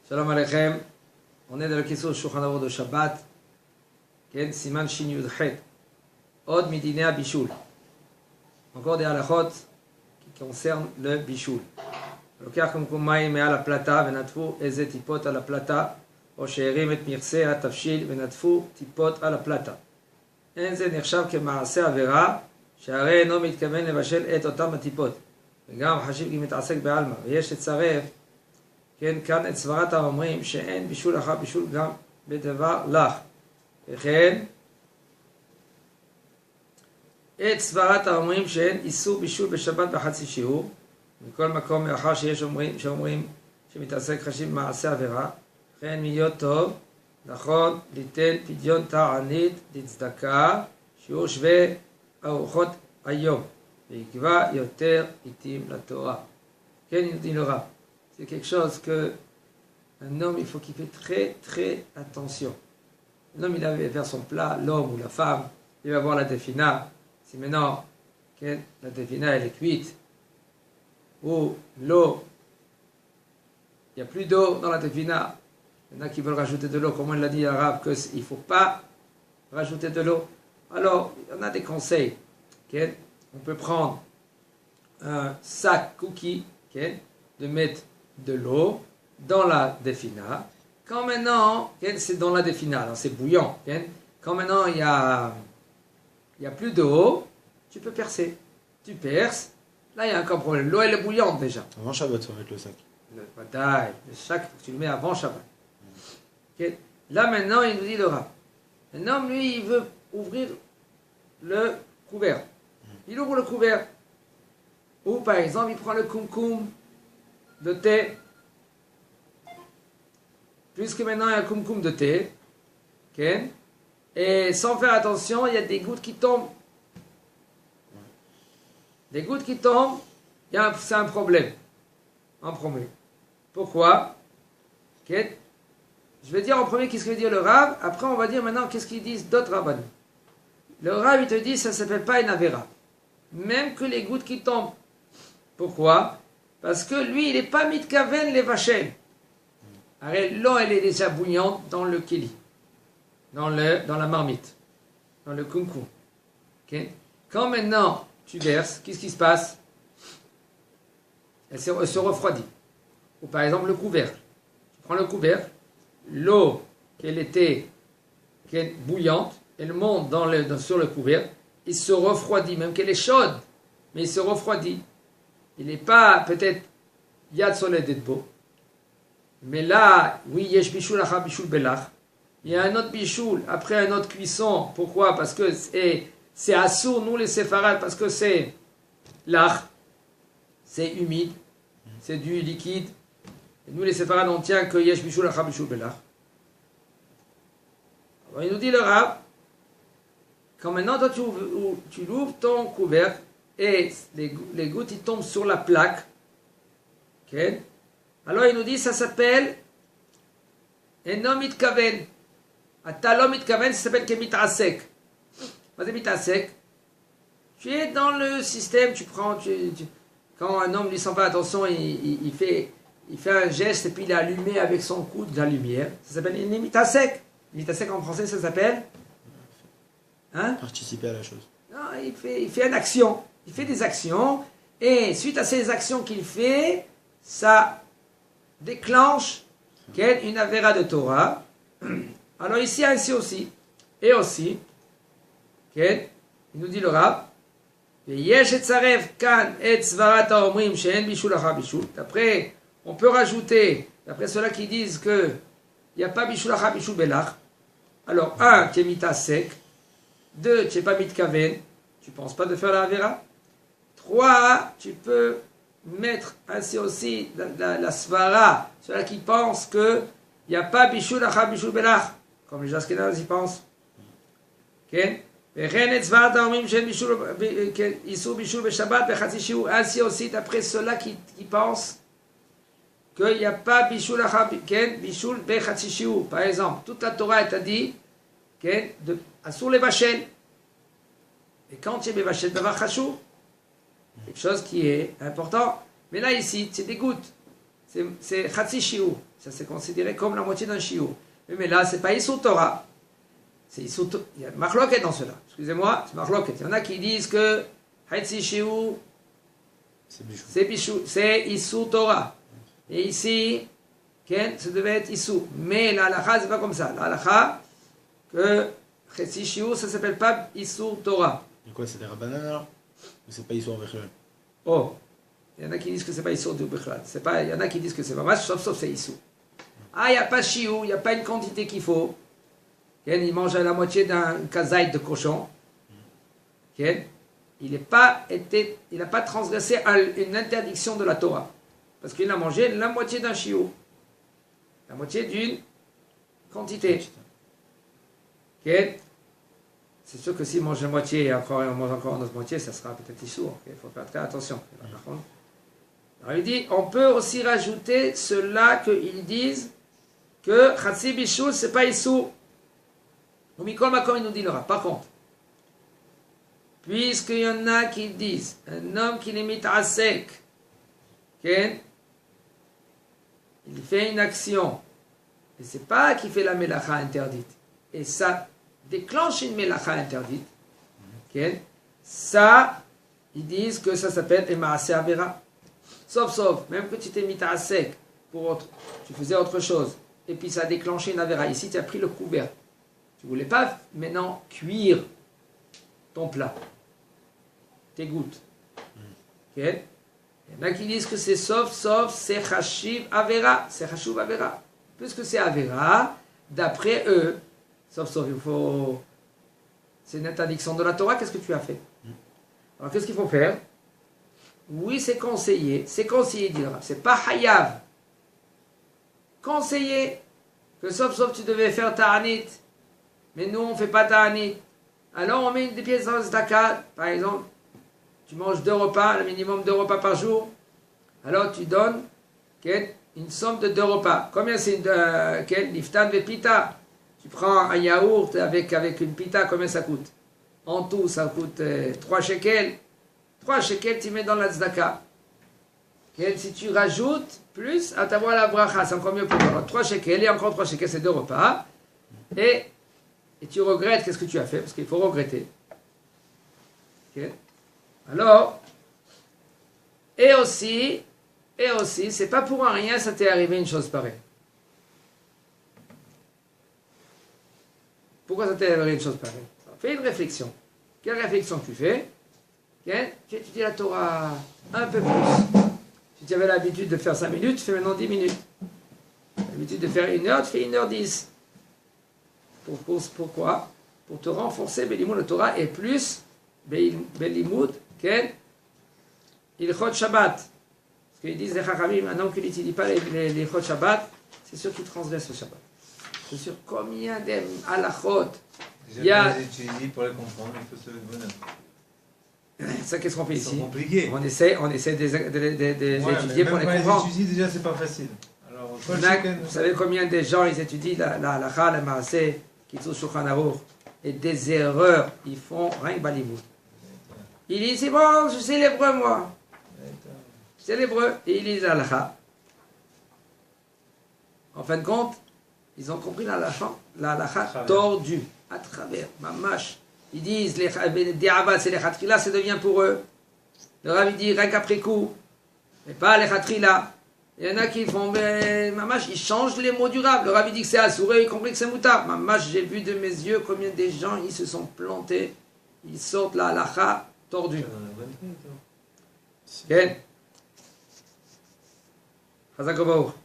Shalom Aleichem. On est dans le question de Shulchan Aruch de Shabbat. Siman Shin Yud Chet. Od Midinei Bishul. Encore des halachot qui concernent le Bishul. לוקח קומקום מים מעל הפלטה ונטפו איזה טיפות על הפלטה, או שהרים את מרסה התבשיל ונטפו טיפות על הפלטה. אין זה נחשב כמעשה עבירה, שהרי אינו מתכוון לבשל את אותם הטיפות. וגם חשיב כי מתעסק בעלמא. ויש לצרף, כאן את סברת האומרים שאין בישול אחר בישול גם בדבר לך. וכן, את סברת האומרים שאין איסור בישול בשבת בחצי שיעור, מכל מקום מאחר שיש שאומרים שמתעסק חשיב במעשה עבירה, וכן להיות טוב, נכון, ליתן פדיון תענית לצדקה, שיעור שווה ארוחות היום, ויקבע יותר עיתים לתורה. כן, dit le rab. C'est quelque chose que un homme, il faut qu'il fait très très attention. L'homme, il va faire son plat, l'homme ou la femme, il va voir la tefila. Si maintenant, la tefila, elle est cuite, ou l'eau, il n'y a plus d'eau dans la tefila. Il y en a qui veulent rajouter de l'eau, comme on l'a dit à l'arabe, qu'il ne faut pas rajouter de l'eau. Alors, il y en a des conseils. On peut prendre un sac cookie, de mettre de l'eau dans la tefila. Quand maintenant, c'est dans la tefila, c'est bouillant. Quand maintenant il y a plus d'eau, tu peux percer. Tu perces. Là, il y a encore un problème. L'eau, elle est bouillante déjà. Avant Shabbat, avec le sac. Le sac, tu le mets avant Shabbat. Là, maintenant, il nous dit le rab. Un homme, lui, il veut ouvrir le couvert. Il ouvre le couvert. Ou, par exemple, il prend le kumkum de thé. Puisque maintenant, il y a un kumkum de thé. Et sans faire attention, il y a des gouttes qui tombent. Des gouttes qui tombent, c'est un problème. En premier. Pourquoi? Je vais dire en premier qu'est-ce que veut dire le rab. Après, on va dire maintenant qu'est-ce qu'ils disent d'autres rabbanim. Le rab, il te dit ça ne s'appelle pas une avéra. Même que les gouttes qui tombent. Pourquoi? Parce que lui, il n'est pas mitkaven les vachel. L'eau, elle est déjà bouillante dans le keli. Dans la marmite. Dans le kumkum. Quand maintenant tu verses, qu'est-ce qui se passe? Elle se refroidit. Ou par exemple le couvercle. Tu prends le couvercle, l'eau qu'elle était bouillante, elle monte sur le couvercle, il se refroidit, même qu'elle est chaude, mais il se refroidit. Il n'est pas peut-être yad soled et beau. Mais là, oui, yesh bishul acha bishul belach. Il y a un autre bishul après un autre cuisson. Pourquoi? Parce que c'est assour, nous les séfarades, parce que c'est lach, c'est humide, c'est du liquide. Et nous les séfarades, on tient que yesh bishul acha bishul belach. Alors il nous dit le rab, quand maintenant toi tu ouvres ton couvercle et les gouttes ils tombent sur la plaque, alors il nous dit ça s'appelle eno mitkaven. Ata lo mitkaven, ça s'appelle kemit'asek. Vas-y, mitasek. Tu es dans le système, tu prends, quand un homme lui sent pas attention, il fait un geste et puis il est allumé avec son coude de la lumière. Ça s'appelle une mitasek. Mitasek en français, ça s'appelle participer à la chose. Non, il fait une action. Il fait des actions et suite à ces actions qu'il fait, ça déclenche une avéra de Torah. Alors ici, ainsi aussi. Et aussi, il nous dit le rab, après, on peut rajouter, d'après ceux-là qui disent qu'il n'y a pas bishul acha bishul belach, alors, un, tu es mitasek, deux, tu n'es pas mitkaven, tu ne penses pas de faire la avéra, trois, tu peux mettre ainsi aussi la svara, ceux-là qui pensent qu'il n'y a pas bishul acha bishul belach, comme les Ashkenazes y pensent. Ainsi aussi d'après ceux-là qui pensent qu'il n'y a pas bishul bechatzi shiur. Par exemple, toute la Torah est dit sur les vachel. Et quand tu es bevachel davar chashur, quelque chose qui est important. Mais là ici, c'est des gouttes. c'est Chatsi Shiur. Ça c'est considéré comme la moitié d'un Shiur. Mais là, c'est pas Issur Torah. Il y a Marloquet dans cela. Excusez-moi, c'est Marloquet. Il y en a qui disent que Chatsi Shiur, c'est Issur Torah. Et ici, ça devait être Issur. Mais la halakha, c'est pas comme ça. La halakha, que Chatsi Shiur, ça s'appelle pas Issur Torah. Et quoi, c'est des Rabbanan alors? Ou c'est pas Issur Bechlal? Oh, il y en a qui disent que c'est pas Issur du Bechlal. Il y en a qui disent que c'est pas mal, sauf c'est Issur. Ah, il n'y a pas Shiur, il n'y a pas une quantité qu'il faut. Il mange la moitié d'un kazaït de cochon. Il n'a pas transgressé une interdiction de la Torah. Parce qu'il a mangé la moitié d'un Shiur. La moitié d'une quantité. C'est sûr que s'il mange la moitié et on mange encore une autre moitié, ça sera peut-être Issur. Il faut faire très attention. Alors il dit, on peut aussi rajouter cela qu'ils disent que Chatsi Bishul, c'est pas Issur. Ou Mikol Makom, il nous dit le Rav. Par contre, puisqu'il y en a qui disent, un homme qui limite à sec, il fait une action, et c'est pas qu'il fait la mélacha interdite, et ça déclenche une mélacha interdite, ça, ils disent que ça s'appelle Emaase Avera. Sauf, même que tu t'es mis à sec, tu faisais autre chose, et puis ça a déclenché une Avera. Ici, tu as pris le couvert. Tu ne voulais pas maintenant cuire ton plat, tes gouttes. Il y en a qui disent que c'est sauf, c'est Chashiv Avera. C'est Chashuv Avera. Puisque c'est Avera, d'après eux, sauf, il faut. C'est une interdiction de la Torah, qu'est-ce que tu as fait? Alors qu'est-ce qu'il faut faire? Oui, c'est conseillé dire. C'est pas Hayav. Conseillé que sauf, tu devais faire Ta'anit. Mais nous, on ne fait pas ta'anit. Alors, on met des pièces dans le zakat. Par exemple, tu manges 2 repas, le minimum 2 repas par jour. Alors, tu donnes une somme de 2 repas. Combien c'est Liftan ve pita. Tu prends un yaourt avec une pita, combien ça coûte? En tout, ça coûte 3 shekels. 3 shekels, tu mets dans la tzedaka. Si tu rajoutes plus, à t'avoir la bracha, c'est encore mieux pour toi. Alors, 3 shekels et encore 3 shekels, c'est 2 repas. Et tu regrettes, qu'est-ce que tu as fait? Parce qu'il faut regretter. Alors, et aussi, c'est pas pour un rien, ça t'est arrivé une chose pareille. Pourquoi ça t'est arrivé une chose pareille? Alors, fais une réflexion. Quelle réflexion tu fais? Tu étudies la Torah un peu plus. Si tu avais l'habitude de faire 5 minutes, tu fais maintenant 10 minutes. L'habitude de faire 1 heure, tu fais 1h10. Pourquoi? Pour te renforcer, Belimoud, la Torah, et plus Belimoud, Ilchot Shabbat. Parce qu'ils disent, les Chachamim, un homme qui n'étudie pas les Ilchot Shabbat, c'est sûr qu'il transgresse le Shabbat. C'est sûr combien d'halachot il y a. Les étudier pour les comprendre, il faut se lever bonheur. Ça, qu'est-ce qu'on fait ici? C'est compliqué. On essaie d'étudier pour les comprendre. Les étudier, déjà, c'est pas facile. Alors, vous savez combien de gens ils étudient la halakha, la maaseh, Kitzur Shulchan Aruch, et des erreurs ils font rien que Balimoud. Il dit c'est bon, je sais l'hébreu moi. Je sais l'hébreu. Et ils lisent la halakha. En fin de compte, ils ont compris la halakha tordue, à travers, mamash. Ils disent les diavad c'est les khatrila, ça devient pour eux. Le Rav dit rien qu'après coup, mais pas les khatrila. Il y en a qui font, mais mamash, ils changent les mots du Rav. Le Rav dit que c'est assouré, ils comprennent que c'est moutar. Mamash, j'ai vu de mes yeux combien des gens ils se sont plantés, ils sortent la halakha tordue. Ok? Chazak Obaour.